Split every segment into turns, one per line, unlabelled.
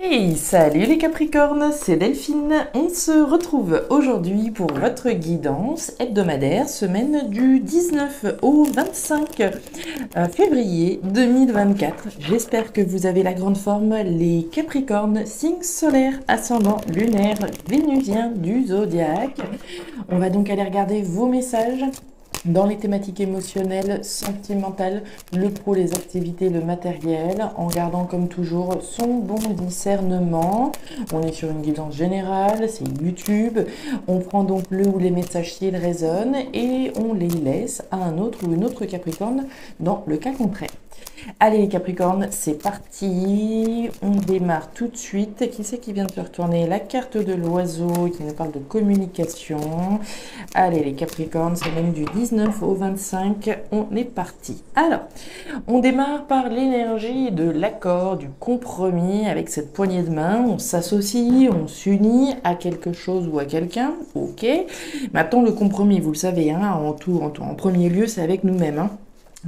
Hey, salut les Capricornes, c'est Delphine. On se retrouve aujourd'hui pour votre guidance hebdomadaire, semaine du 19 au 25 février 2024. J'espère que vous avez la grande forme, les Capricornes, signe solaire, ascendant lunaire, vénusien du zodiaque. On va donc aller regarder vos messages dans les thématiques émotionnelles, sentimentales, le pro, les activités, le matériel, en gardant comme toujours son bon discernement. On est sur une guidance générale, c'est YouTube. On prend donc le ou les messages s'ils résonnent et on les laisse à un autre ou une autre Capricorne dans le cas contraire. Allez les Capricornes, c'est parti. On démarre tout de suite. Qui c'est qui vient de se retourner? La carte de l'oiseau qui nous parle de communication. Allez les Capricornes, semaine du 19 au 25, on est parti. Alors, on démarre par l'énergie de l'accord, du compromis avec cette poignée de main. On s'associe, on s'unit à quelque chose ou à quelqu'un. Ok. Maintenant, le compromis, vous le savez, hein, en premier lieu, c'est avec nous-mêmes. Hein.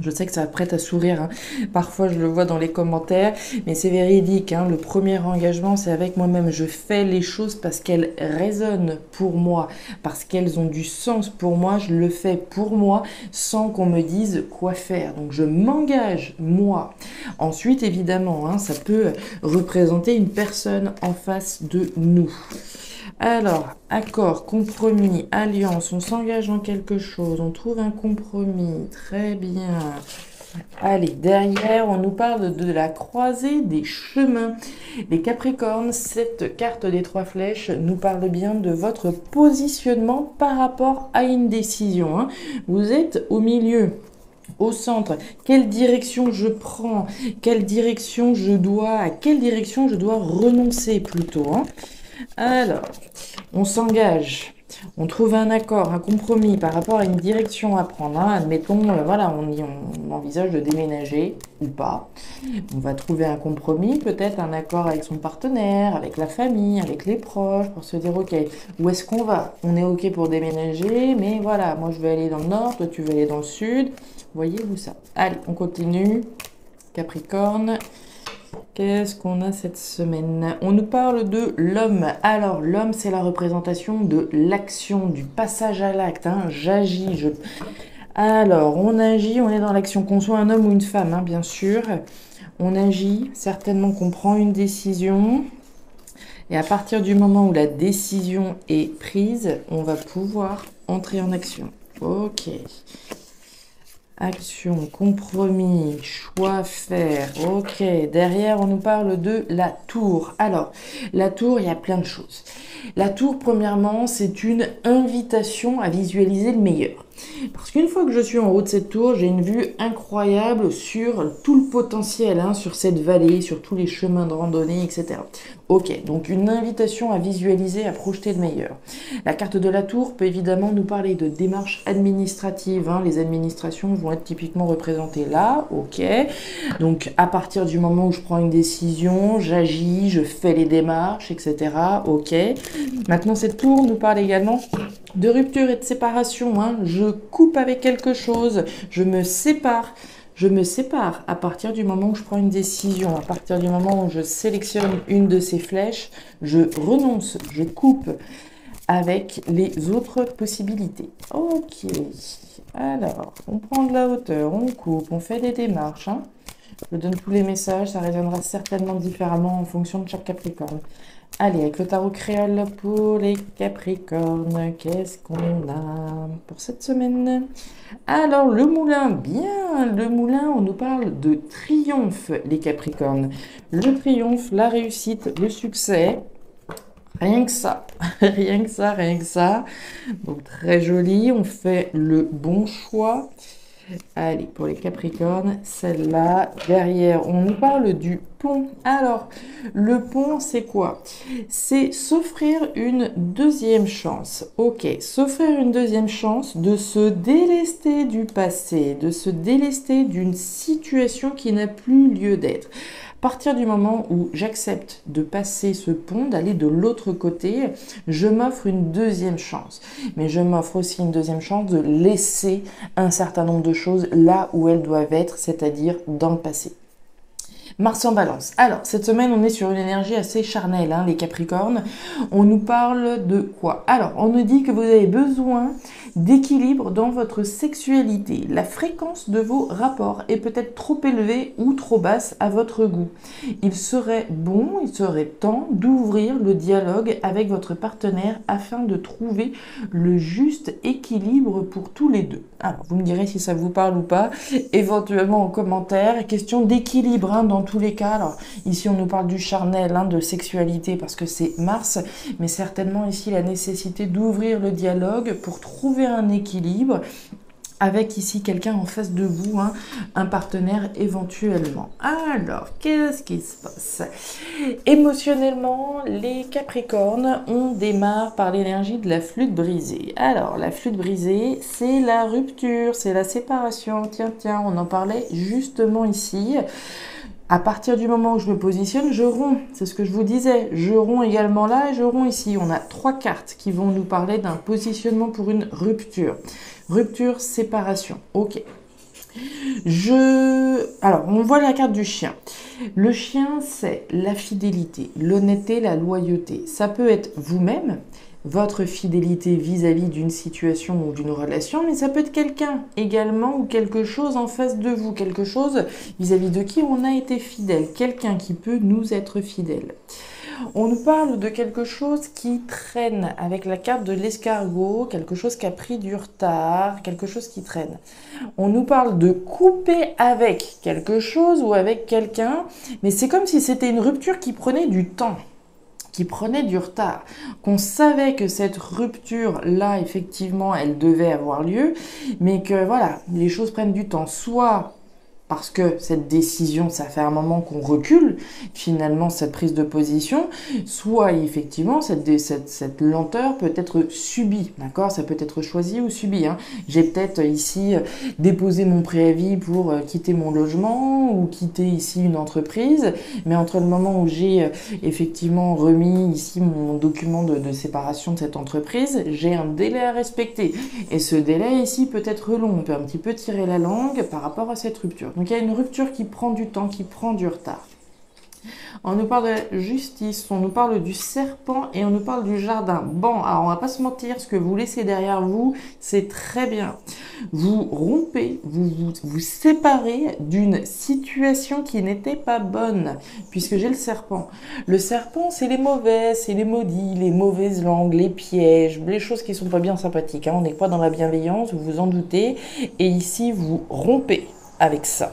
Je sais que ça prête à sourire, hein. Parfois je le vois dans les commentaires, mais c'est véridique, hein. Le premier engagement c'est avec moi-même, je fais les choses parce qu'elles résonnent pour moi, parce qu'elles ont du sens pour moi, je le fais pour moi sans qu'on me dise quoi faire, donc je m'engage moi. Ensuite évidemment, hein, ça peut représenter une personne en face de nous. Alors, accord, compromis, alliance, on s'engage dans quelque chose, on trouve un compromis, très bien. Allez, derrière, on nous parle de la croisée des chemins. Les Capricornes, cette carte des 3 flèches nous parle bien de votre positionnement par rapport à une décision. Hein. Vous êtes au milieu. Au centre, quelle direction je prends, à quelle direction je dois renoncer plutôt. Hein. Alors, on s'engage, on trouve un accord, un compromis par rapport à une direction à prendre. Hein. Admettons, voilà, on envisage de déménager ou pas. On va trouver un compromis, peut-être un accord avec son partenaire, avec la famille, avec les proches, pour se dire, ok, où est-ce qu'on va? On est ok pour déménager, mais voilà, moi je vais aller dans le nord, toi tu veux aller dans le sud. Voyez-vous ça? Allez, on continue. Capricorne. Qu'est-ce qu'on a cette semaine? On nous parle de l'homme. Alors, l'homme, c'est la représentation de l'action, du passage à l'acte. Hein. J'agis. Alors, on agit, on est dans l'action. Qu'on soit un homme ou une femme, hein, bien sûr. On agit, certainement qu'on prend une décision. Et à partir du moment où la décision est prise, on va pouvoir entrer en action. Ok. Action, compromis, choix, faire. Ok, derrière, on nous parle de la tour. Alors, la tour, il y a plein de choses. La tour, premièrement, c'est une invitation à visualiser le meilleur. Parce qu'une fois que je suis en haut de cette tour, j'ai une vue incroyable sur tout le potentiel, hein, sur cette vallée, sur tous les chemins de randonnée, etc. Ok, donc une invitation à visualiser, à projeter le meilleur. La carte de la tour peut évidemment nous parler de démarches administratives. Hein. Les administrations vont être typiquement représentées là, ok. Donc à partir du moment où je prends une décision, j'agis, je fais les démarches, etc. Ok. Maintenant, cette tour nous parle également de rupture et de séparation. Hein. Je coupe avec quelque chose, je me sépare. Je me sépare à partir du moment où je prends une décision, à partir du moment où je sélectionne une de ces flèches, je renonce, je coupe avec les autres possibilités. Ok, alors on prend de la hauteur, on coupe, on fait des démarches. Hein. Je donne tous les messages, ça résonnera certainement différemment en fonction de chaque Capricorne. Allez, avec le tarot créole pour les Capricornes, qu'est-ce qu'on a pour cette semaine? Alors, le moulin, bien, le moulin, on nous parle de triomphe, les Capricornes. Le triomphe, la réussite, le succès, rien que ça, rien que ça, rien que ça. Donc, très joli, on fait le bon choix. Allez, pour les Capricornes, celle-là, derrière, on nous parle du pont. Alors, le pont, c'est quoi? C'est s'offrir une deuxième chance. Ok, s'offrir une deuxième chance de se délester du passé, de se délester d'une situation qui n'a plus lieu d'être. À partir du moment où j'accepte de passer ce pont, d'aller de l'autre côté, je m'offre une deuxième chance. Mais je m'offre aussi une deuxième chance de laisser un certain nombre de choses là où elles doivent être, c'est-à-dire dans le passé. Mars en balance. Alors, cette semaine, on est sur une énergie assez charnelle, hein, les Capricornes. On nous parle de quoi? Alors, on nous dit que vous avez besoin d'équilibre dans votre sexualité. La fréquence de vos rapports est peut-être trop élevée ou trop basse à votre goût. Il serait temps d'ouvrir le dialogue avec votre partenaire afin de trouver le juste équilibre pour tous les deux. Alors, vous me direz si ça vous parle ou pas, éventuellement en commentaire. Question d'équilibre, hein, dans tous les cas. Alors, ici, on nous parle du charnel, hein, de sexualité parce que c'est Mars, mais certainement ici la nécessité d'ouvrir le dialogue pour trouver un équilibre avec ici quelqu'un en face de vous, hein, un partenaire éventuellement. Alors, qu'est-ce qui se passe? Émotionnellement, les Capricornes, on démarre par l'énergie de la flûte brisée. Alors, la flûte brisée, c'est la rupture, c'est la séparation. Tiens, on en parlait justement ici. À partir du moment où je me positionne, je romps. C'est ce que je vous disais. Je romps également là et je romps ici. On a 3 cartes qui vont nous parler d'un positionnement pour une rupture. Rupture, séparation. Ok. Alors, on voit la carte du chien. Le chien, c'est la fidélité, l'honnêteté, la loyauté. Ça peut être vous-même, votre fidélité vis-à-vis d'une situation ou d'une relation, mais ça peut être quelqu'un également ou quelque chose en face de vous, quelque chose vis-à-vis de qui on a été fidèle, quelqu'un qui peut nous être fidèle. On nous parle de quelque chose qui traîne avec la carte de l'escargot, quelque chose qui a pris du retard, quelque chose qui traîne. On nous parle de couper avec quelque chose ou avec quelqu'un, mais c'est comme si c'était une rupture qui prenait du temps, qui prenait du retard, qu'on savait que cette rupture-là, effectivement, elle devait avoir lieu, mais que voilà, les choses prennent du temps, soit parce que cette décision, ça fait un moment qu'on recule, finalement, cette prise de position, soit effectivement, cette lenteur peut être subie, d'accord? Ça peut être choisi ou subi, hein. J'ai peut-être ici déposé mon préavis pour quitter mon logement ou quitter ici une entreprise, mais entre le moment où j'ai effectivement remis ici mon document de séparation de cette entreprise, j'ai un délai à respecter. Et ce délai ici peut être long, on peut un petit peu tirer la langue par rapport à cette rupture. Donc il y a une rupture qui prend du temps, qui prend du retard. On nous parle de la justice, on nous parle du serpent et on nous parle du jardin. Bon, alors on va pas se mentir, ce que vous laissez derrière vous, c'est très bien. Vous rompez, vous séparez d'une situation qui n'était pas bonne, puisque j'ai le serpent. Le serpent, c'est les mauvais, c'est les maudits, les mauvaises langues, les pièges, les choses qui sont pas bien sympathiques, hein. On n'est pas dans la bienveillance, vous vous en doutez. Et ici, vous rompez avec ça,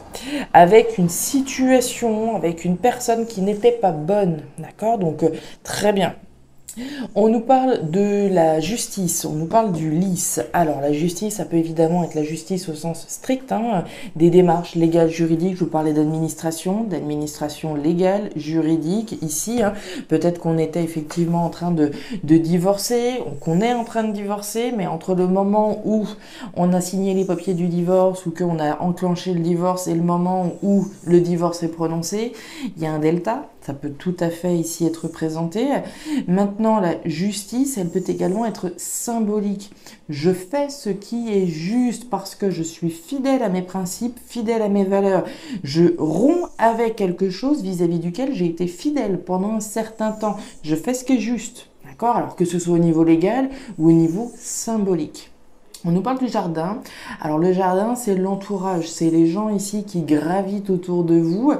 avec une situation, avec une personne qui n'était pas bonne, d'accord? Donc, très bien. On nous parle de la justice, on nous parle du lys. Alors la justice, ça peut évidemment être la justice au sens strict, hein, des démarches légales, juridiques. Je vous parlais d'administration légale, juridique. Ici, hein, peut-être qu'on était effectivement en train de divorcer, qu'on est en train de divorcer, mais entre le moment où on a signé les papiers du divorce ou qu'on a enclenché le divorce et le moment où le divorce est prononcé, il y a un delta. Ça peut tout à fait ici être présenté. Maintenant, la justice, elle peut également être symbolique. Je fais ce qui est juste parce que je suis fidèle à mes principes, fidèle à mes valeurs. Je romps avec quelque chose vis-à-vis duquel j'ai été fidèle pendant un certain temps. Je fais ce qui est juste, d'accord? Alors que ce soit au niveau légal ou au niveau symbolique. On nous parle du jardin. Alors le jardin, c'est l'entourage, c'est les gens ici qui gravitent autour de vous.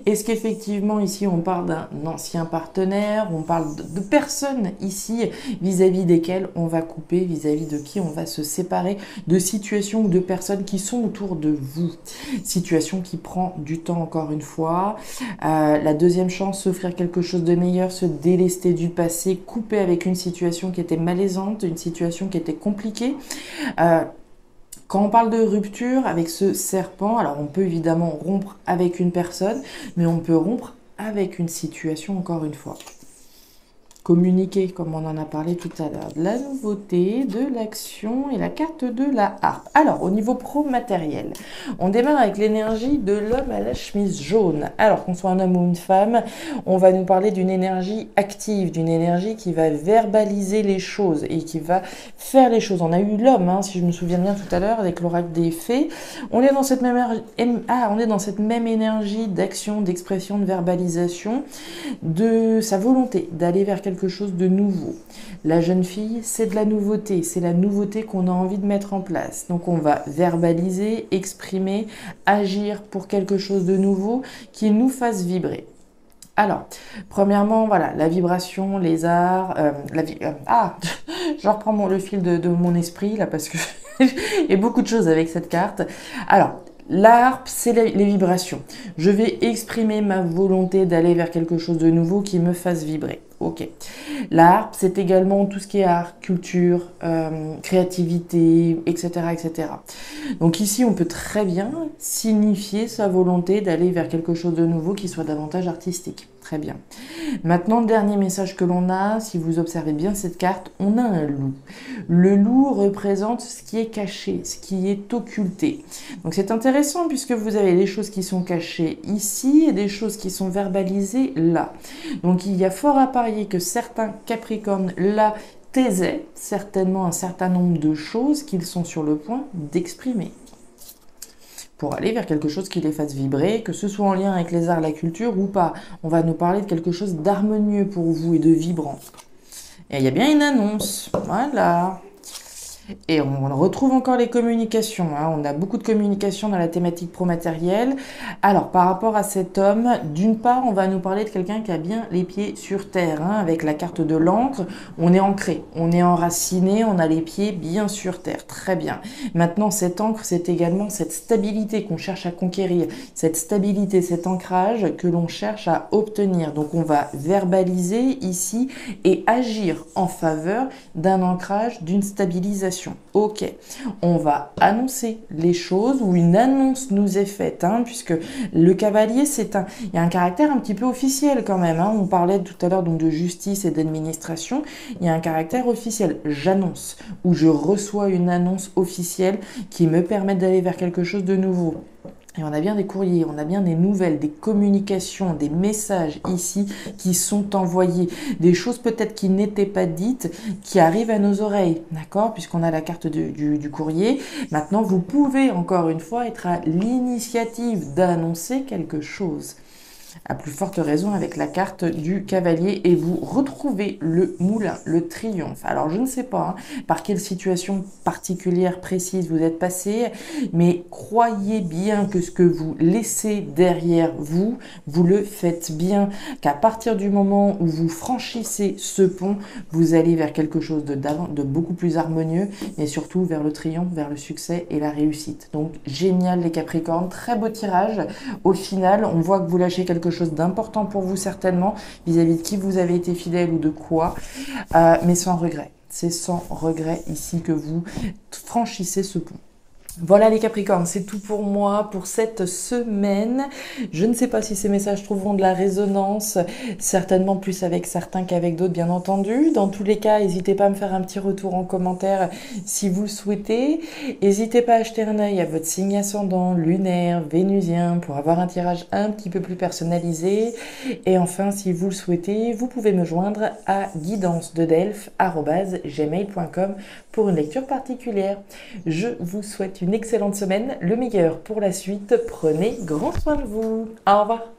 Est-ce qu'effectivement ici on parle d'un ancien partenaire, on parle de personnes ici vis-à-vis desquelles on va couper, vis-à-vis de qui on va se séparer, de situations ou de personnes qui sont autour de vous. Situation qui prend du temps encore une fois. La deuxième chance, s'offrir quelque chose de meilleur, se délester du passé, couper avec une situation qui était malaisante, une situation qui était compliquée. Quand on parle de rupture avec ce serpent, alors on peut évidemment rompre avec une personne, mais on peut rompre avec une situation encore une fois. communiquer, comme on en a parlé tout à l'heure, de la nouveauté, de l'action et la carte de la harpe. Alors, au niveau pro-matériel, on démarre avec l'énergie de l'homme à la chemise jaune. Alors, qu'on soit un homme ou une femme, on va nous parler d'une énergie active, d'une énergie qui va verbaliser les choses et qui va faire les choses. On a eu l'homme, hein, si je me souviens bien tout à l'heure, avec l'oracle des fées. On est dans cette même énergie d'action, d'expression, de verbalisation, de sa volonté d'aller vers quelque chose de nouveau. La jeune fille, c'est de la nouveauté, c'est la nouveauté qu'on a envie de mettre en place. Donc on va verbaliser, exprimer, agir pour quelque chose de nouveau qui nous fasse vibrer. Alors, premièrement, voilà, la vibration, les arts, je reprends le fil de mon esprit là parce que il y a beaucoup de choses avec cette carte. Alors, la harpe, c'est les vibrations. Je vais exprimer ma volonté d'aller vers quelque chose de nouveau qui me fasse vibrer. Ok. La harpe, c'est également tout ce qui est art, culture, créativité, etc., etc. Donc ici, on peut très bien signifier sa volonté d'aller vers quelque chose de nouveau qui soit davantage artistique. Très bien. Maintenant, le dernier message que l'on a, si vous observez bien cette carte, on a un loup. Le loup représente ce qui est caché, ce qui est occulté. Donc c'est intéressant puisque vous avez des choses qui sont cachées ici et des choses qui sont verbalisées là. Donc il y a fort à parier que certains Capricornes là taisaient certainement un certain nombre de choses qu'ils sont sur le point d'exprimer, pour aller vers quelque chose qui les fasse vibrer, que ce soit en lien avec les arts, la culture ou pas. On va nous parler de quelque chose d'harmonieux pour vous et de vibrant. Et il y a bien une annonce, voilà. Et on retrouve encore les communications, hein. On a beaucoup de communications dans la thématique pro-matériel. Alors, par rapport à cet homme, d'une part, on va nous parler de quelqu'un qui a bien les pieds sur terre, hein, avec la carte de l'encre. On est ancré, on est enraciné, on a les pieds bien sur terre. Très bien. Maintenant, cette encre, c'est également cette stabilité qu'on cherche à conquérir, cette stabilité, cet ancrage que l'on cherche à obtenir. Donc, on va verbaliser ici et agir en faveur d'un ancrage, d'une stabilisation. Ok, on va annoncer les choses ou une annonce nous est faite, hein, puisque le cavalier, il y a un caractère un petit peu officiel quand même, hein. On parlait tout à l'heure donc de justice et d'administration. Il y a un caractère officiel. J'annonce ou je reçois une annonce officielle qui me permet d'aller vers quelque chose de nouveau. Et on a bien des courriers, on a bien des nouvelles, des communications, des messages ici qui sont envoyés. Des choses peut-être qui n'étaient pas dites, qui arrivent à nos oreilles, d'accord? Puisqu'on a la carte du courrier. Maintenant, vous pouvez encore une fois être à l'initiative d'annoncer quelque chose. À plus forte raison avec la carte du cavalier et vous retrouvez le moulin, le triomphe. Alors je ne sais pas par quelle situation particulière précise vous êtes passé, mais croyez bien que ce que vous laissez derrière vous, vous le faites bien, qu'à partir du moment où vous franchissez ce pont, vous allez vers quelque chose de beaucoup plus harmonieux et surtout vers le triomphe, vers le succès et la réussite. Donc génial les Capricornes, très beau tirage. Au final, on voit que vous lâchez quelque chose d'important pour vous certainement, vis-à-vis de qui vous avez été fidèle ou de quoi, mais sans regret. C'est sans regret ici que vous franchissez ce pont. Voilà les Capricornes, c'est tout pour moi pour cette semaine. Je ne sais pas si ces messages trouveront de la résonance, certainement plus avec certains qu'avec d'autres bien entendu. Dans tous les cas, n'hésitez pas à me faire un petit retour en commentaire si vous le souhaitez. N'hésitez pas à jeter un œil à votre signe ascendant, lunaire, vénusien pour avoir un tirage un petit peu plus personnalisé. Et enfin, si vous le souhaitez, vous pouvez me joindre à guidance-de-delphes@gmail.com pour une lecture particulière. Je vous souhaite une excellente semaine, le meilleur pour la suite. Prenez grand soin de vous. Au revoir.